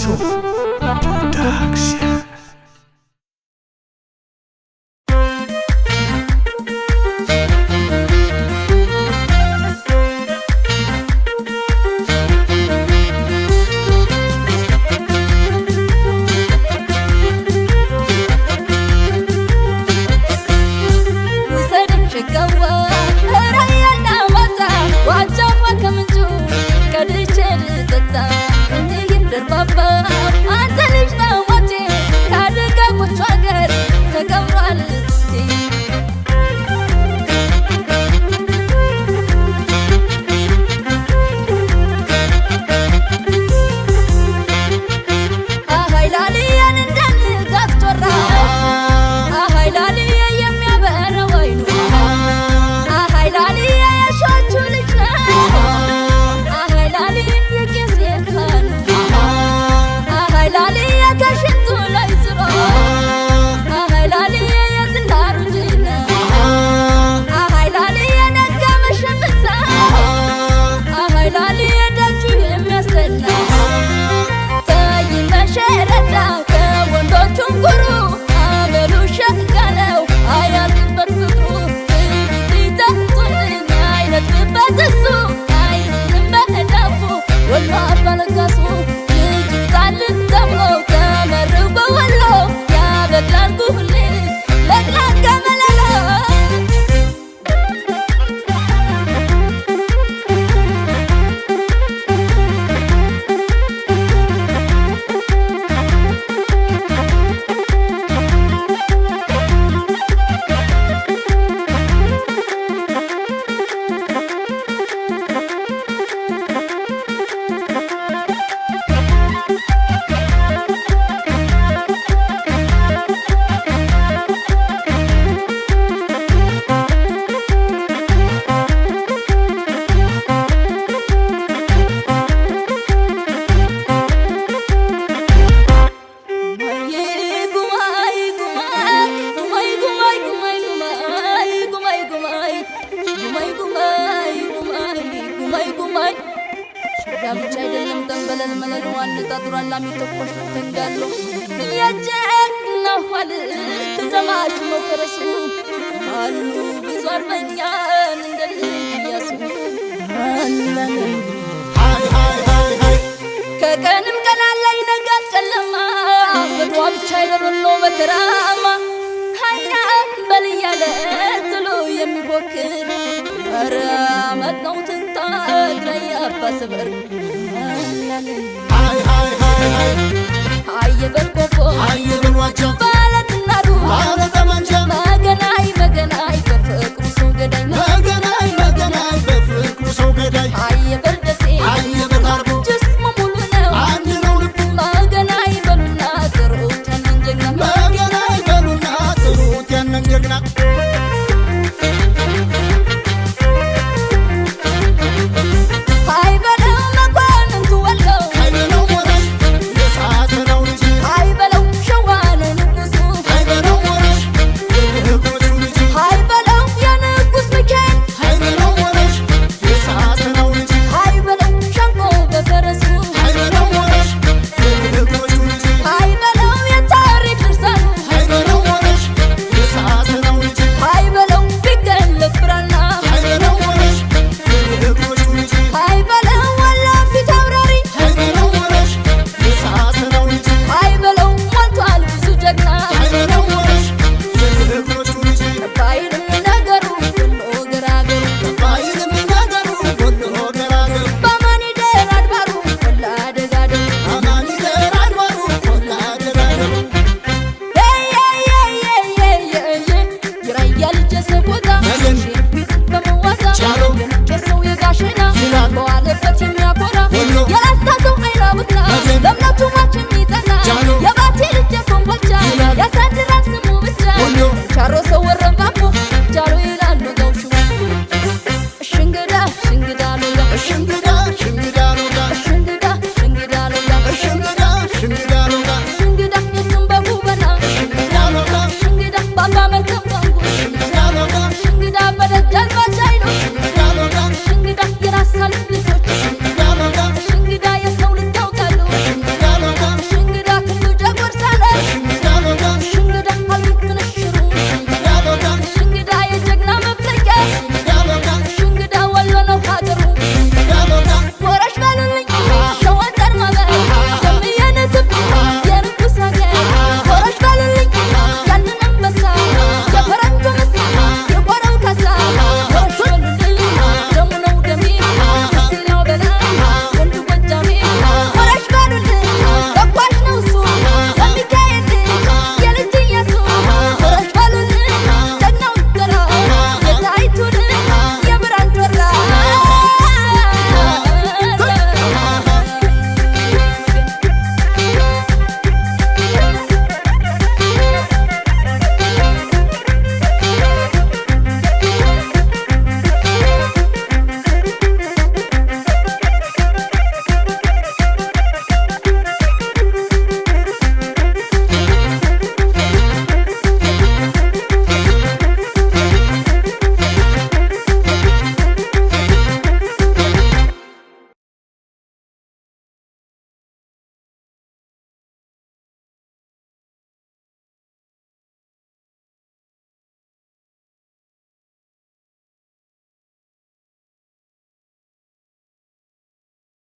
Show Production. ብቻ አይደለም ተንበለል መለል ዋን ተጥሯል አሚተቆሽ ተንጋሎ ያጀና ኋል ተዘማች መፈረሱ አሉ ብዙ አርበኛን እንደልያሱ አላለ ከቀንም ቀን ላይ ነጋት ጨለማ በቷ ብቻ አይደለም በከራማ ሃያ በልያለ ጥሎ የሚፎክር አራመት ነው ትንታግ ላይ አባሰበር አይ በልቆቆ አይ በልዋቸው ባለትናዱ ባለተመንጀ መገናይ መገናይ በፍቅሩ ሰው ገዳይ መገናይ መገናይ በፍቅሩ ሰው ገዳይ አይ በልደሴ አይ በታርቦ ጅስሙ ሙሉ ነው አንድ ነው ልቡ መገናይ በሉና ጥሩት ያንን ጀግና መገናይ በሉና ጥሩት ያንን ጀግና Baba,